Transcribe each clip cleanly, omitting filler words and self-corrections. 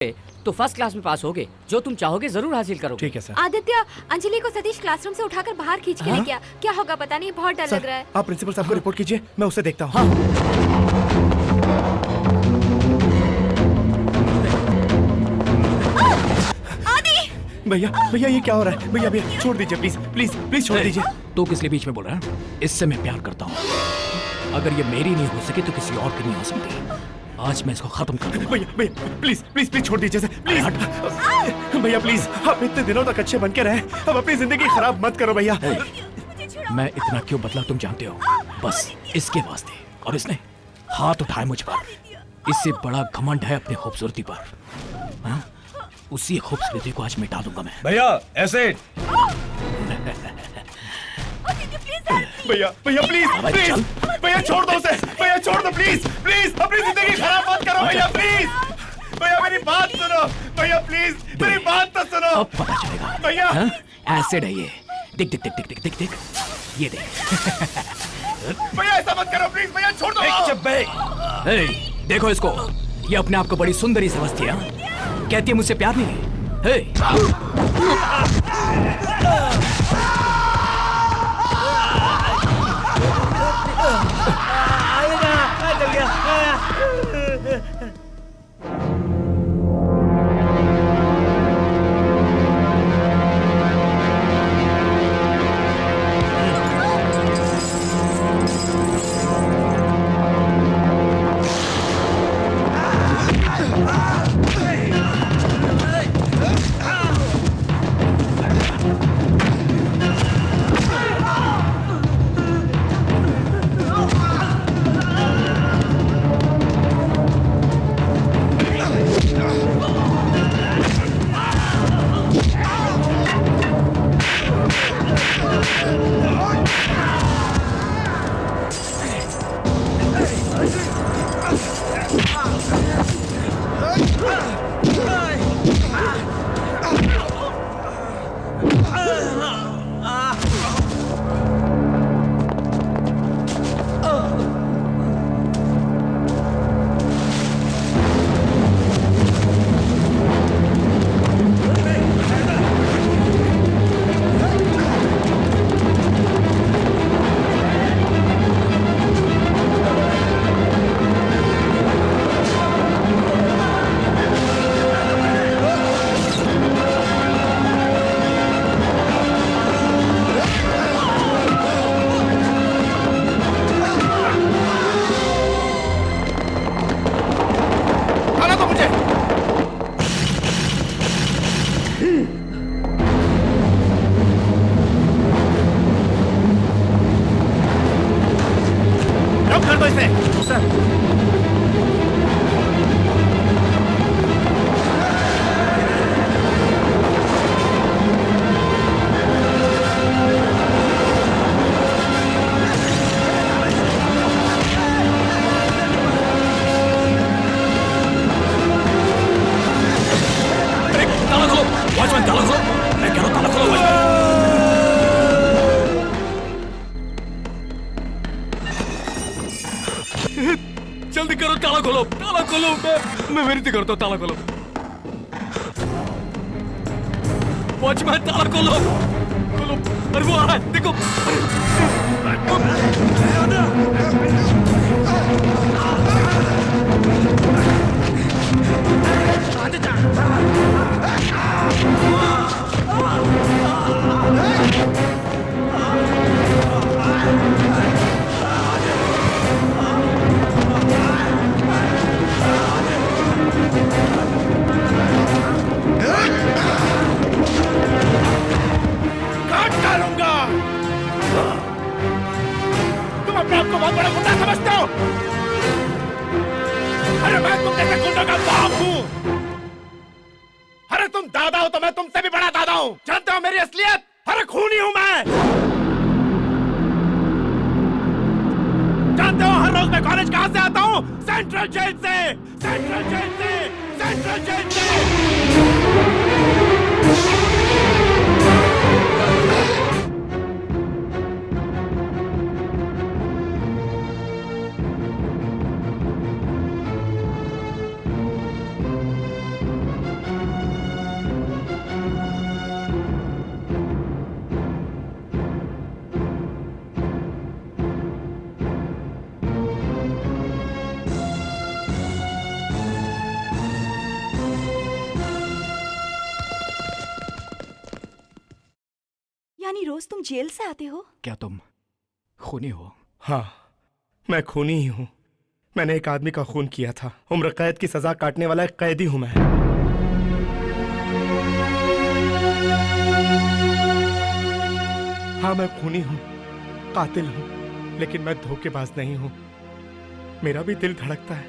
तो first class में पास होगे। जो तुम चाहोगे जरूर हासिल करोगे। ठीक है सर। आदित्य, अंजलि को सतीश क्लासरूम से उठाकर बाहर खींच के ले गया। क्या होगा पता नहीं, बहुत डर लग रहा है। आप प्रिंसिपल साहब को रिपोर्ट कीजिए, मैं उसे देखता हूँ। भैया भैया ये क्या हो रहा है? भैया भैया छोड़ दीजिए प्लीज प्लीज प्लीज छोड़ दीजिए। तू किस लिए बीच में बोल रहा है? इससे मैं प्यार करता हूँ। अगर ये मेरी नहीं हो सकी तो किसी और की नहीं हो सकती। आज मैं इसको खत्म कर दूंगा। भैया भैया प्लीज प्लीज प्लीज छोड़ दीजिए सर, प्लीज भैया प्लीज। आप इतने दिनों तक अच्छे बन के रहे, अब अपनी जिंदगी खराब मत करो भैया। मैं इतना क्यों बदला तुम जानते हो? बस इसके वास्ते। और इसने हाथ उठाए मुझ पर। इससे बड़ा घमंड है अपनी खूबसूरती पर। हाँ? उसी खूबसूरती को आज मिटा दूंगा मैं। भैया ऐसे भैया भैया प्लीज प्लीज भैया छोड़ दो उसे, भैया छोड़ दो प्लीज प्लीज। अपनी जिंदगी खराब मत करो भैया प्लीज। भैया मेरी बात सुनो भैया प्लीज, मेरी बात तो सुनो। अब पता चलेगा भैया। हाँ? एसिड है ये। दिख दिख दिख दिख दिख दिख दिख ये देख। भैया ऐसा मत करो प्लीज, भैया छोड़ दो। देखो इसको, ये अपने आप को बड़ी सुंदरी समझती है। कहती है मुझसे प्यार नहीं है। जल्दी करो, ताला खोलो, ताला खोलो। मैं विनती करता हूँ, ताला खोलो। वॉचमैन ताला खोलो, खोलो। अरे वो आ रहा है, देखो। बहुत बड़ा गुंडा समझते हो? अरे मैं तुम जैसे गुंडों का बाप हूँ। अरे तुम दादा हो तो मैं तुमसे भी बड़ा दादा हूँ। जानते हो मेरी असलियत? अरे खूनी हूँ मैं। जानते हो हर रोज मैं कॉलेज कहाँ से आता हूँ? सेंट्रल जेल से, सेंट्रल जेल से, सेंट्रल जेल से। यानी रोज तुम जेल से आते हो? क्या तुम खूनी हो? हाँ, मैं खूनी ही हूँ। मैंने एक आदमी का खून किया था। उम्र कैद की सजा काटने वाला एक कैदी हूँ मैं। हाँ, मैं खूनी हूँ, कातिल हूँ, लेकिन मैं धोखेबाज नहीं हूँ। मेरा भी दिल धड़कता है।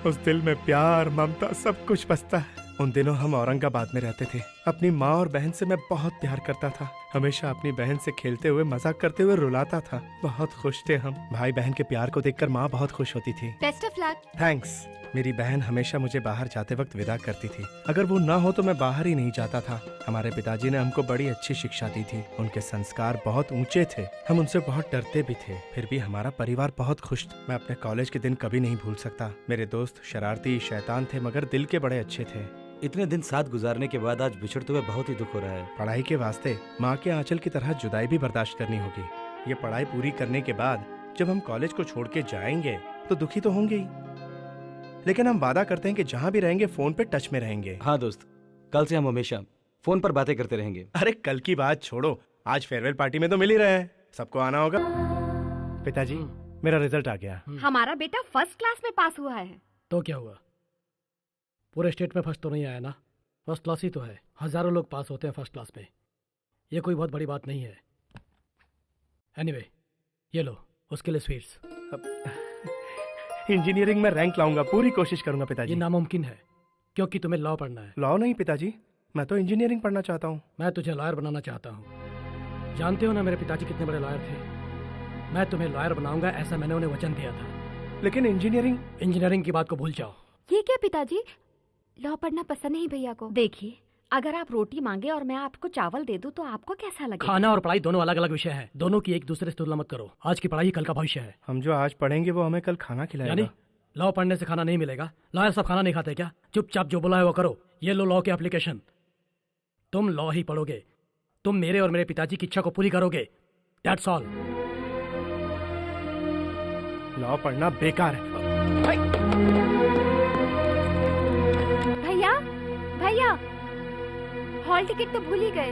उस दिल में प्यार, ममता सब कुछ बसता है। उन दिनों हम औरंगाबाद में रहते थे। अपनी माँ और बहन से मैं बहुत प्यार करता था। हमेशा अपनी बहन से खेलते हुए, मजाक करते हुए रुलाता था। बहुत खुश थे हम। भाई बहन के प्यार को देखकर माँ बहुत खुश होती थी। Best of luck. थैंक्स। मेरी बहन हमेशा मुझे बाहर जाते वक्त विदा करती थी। अगर वो ना हो तो मैं बाहर ही नहीं जाता था। हमारे पिताजी ने हमको बड़ी अच्छी शिक्षा दी थी। उनके संस्कार बहुत ऊंचे थे। हम उनसे बहुत डरते भी थे। फिर भी हमारा परिवार बहुत खुश था। मैं अपने कॉलेज के दिन कभी नहीं भूल सकता। मेरे दोस्त शरारती शैतान थे, मगर दिल के बड़े अच्छे थे। इतने दिन साथ गुजारने के बाद आज बिछड़ते हुए बहुत ही दुख हो रहा है। पढ़ाई के वास्ते माँ के आंचल की तरह जुदाई भी बर्दाश्त करनी होगी। ये पढ़ाई पूरी करने के बाद जब हम कॉलेज को छोड़ के जाएंगे तो दुखी तो होंगे ही, लेकिन हम वादा करते हैं कि जहाँ भी रहेंगे फोन पे टच में रहेंगे। हाँ दोस्त, कल से हम हमेशा फोन पर बातें करते रहेंगे। अरे कल की बात छोड़ो, आज फेयरवेल पार्टी में तो मिल ही रहे हैं। सबको आना होगा। पिताजी, मेरा रिजल्ट आ गया। हमारा बेटा फर्स्ट क्लास में पास हुआ है। तो क्या हुआ? पूरे स्टेट में फर्स्ट तो नहीं आया ना? फर्स्ट क्लास ही तो है। हजारों लोग पास होते हैं फर्स्ट क्लास में। ये कोई बहुत बड़ी बात नहीं है। एनीवे, ये लो उसके लिए स्वीट्स। इंजीनियरिंग में रैंक लाऊंगा, पूरी कोशिश करूंगा पिताजी। ये नामुमकिन है क्योंकि तुम्हें लॉ पढ़ना है। लॉ नहीं पिताजी, मैं तो इंजीनियरिंग पढ़ना चाहता हूँ। मैं तुझे लॉयर बनाना चाहता हूँ। जानते हो ना मेरे पिताजी कितने बड़े लॉयर थे। मैं तुम्हें लॉयर बनाऊंगा, ऐसा मैंने उन्हें वचन दिया था। लेकिन इंजीनियरिंग की बात को भूल जाओ। ये क्या पिताजी, लॉ पढ़ना पसंद नहीं भैया को? देखिए, अगर आप रोटी मांगे और मैं आपको चावल दे दूं तो आपको कैसा लगेगा? खाना और पढ़ाई दोनों अलग अलग विषय हैं। दोनों की एक दूसरे से तुलना मत करो। आज की पढ़ाई कल का भविष्य है। हम जो आज पढ़ेंगे वो हमें कल खाना खिलाएगा। यानी लॉ पढ़ने से खाना नहीं मिलेगा? लॉयर सब खाना नहीं खाते क्या? चुपचाप जो बोला है वो करो। ये लो लॉ के एप्लीकेशन। तुम लॉ ही पढ़ोगे। तुम मेरे और मेरे पिताजी की इच्छा को पूरी करोगे। That's all. लॉ पढ़ना बेकार है। भैया, हॉल टिकट तो भूल ही गए।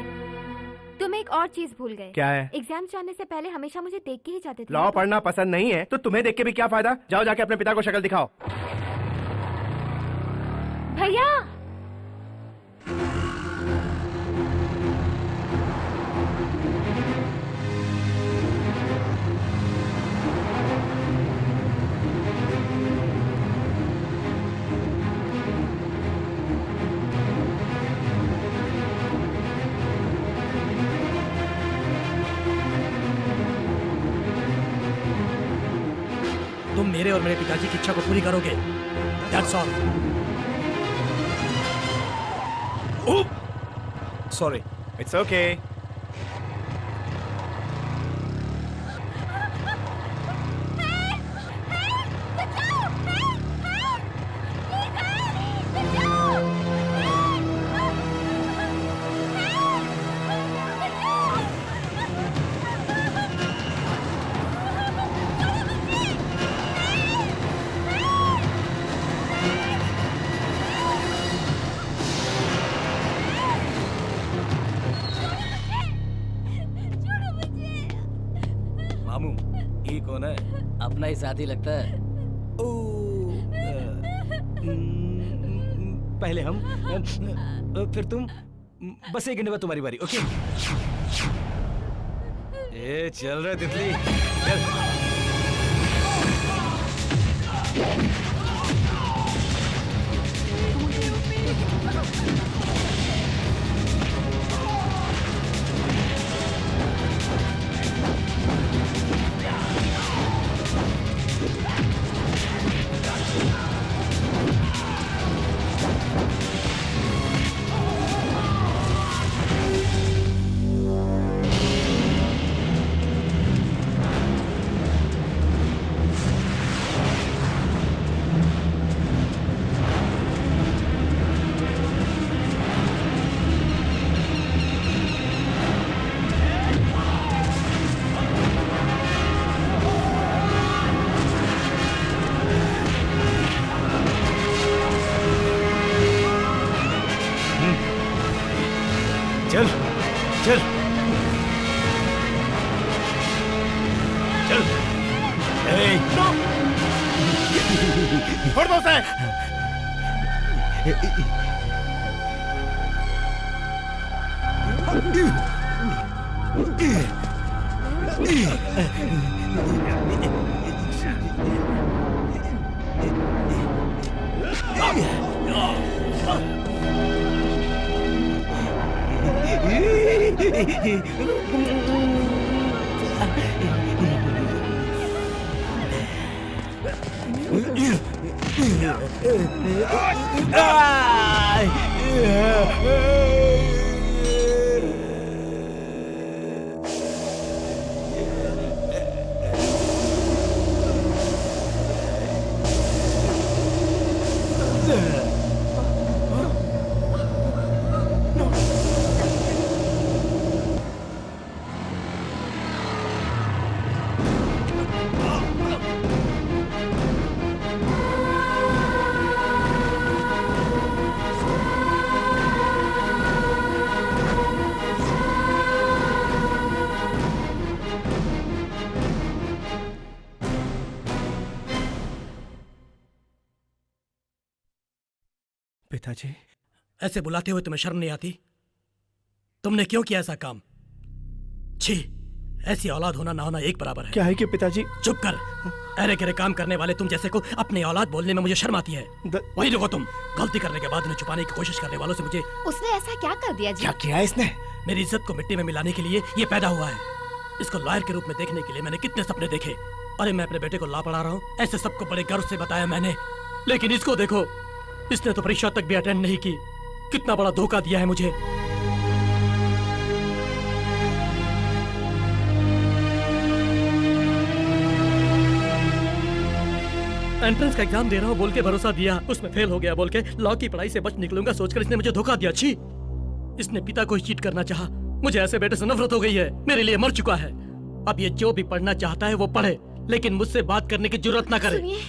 तुम एक और चीज भूल गए। क्या है? एग्जाम जाने से पहले हमेशा मुझे देख के ही जाते थे। लॉ पढ़ना पसंद नहीं है तो तुम्हें देख के भी क्या फायदा? जाओ जाके अपने पिता को शक्ल दिखाओ। भैया, तुम मेरे और मेरे पिताजी की इच्छा को पूरी करोगे। That's all. Sorry. It's okay. मामू, ये कौन है? अपना ही साथी लगता है। पहले हम, फिर तुम। बस एक घंटे बाद तुम्हारी बारी। ओके? ए चल रहा तितली, चल। चल चल। छोड़ दो उसे। पिताजी, ऐसे बुलाते हुए तुम्हें शर्म नहीं आती? तुमने क्यों किया ऐसा काम? छी, ऐसी औलाद होना ना होना एक बराबर है। क्या है कि पिताजी? चुप कर। अरे करे काम करने वाले तुम जैसे को अपनी औलाद बोलने में मुझे शर्म आती है। वही देखो तुम, गलती करने के बाद उन्हें छुपाने की कोशिश करने वालों से मुझे। उसने ऐसा क्या कर दिया जी? क्या किया इसने? मेरी इज्जत को मिट्टी में मिलाने के लिए ये पैदा हुआ है। इसको लॉयर के रूप में देखने के लिए मैंने कितने सपने देखे। अरे मैं अपने बेटे को ला पढ़ा रहा हूँ, ऐसे सबको बड़े गर्व से बताया मैंने। लेकिन इसको देखो, इसने तो परीक्षा तक भी अटेंड नहीं की। कितना बड़ा धोखा दिया है मुझे। एंट्रेंस का एग्जाम दे रहा हूँ बोल के भरोसा दिया, उसमें फेल हो गया बोल के लॉ की पढ़ाई से बच निकलूंगा सोचकर इसने मुझे धोखा दिया। छी, इसने पिता को ही चीट करना चाहा। मुझे ऐसे बेटे से नफरत हो गई है, मेरे लिए मर चुका है। अब ये जो भी पढ़ना चाहता है वो पढ़े, लेकिन मुझसे बात करने की जरूरत ना करे।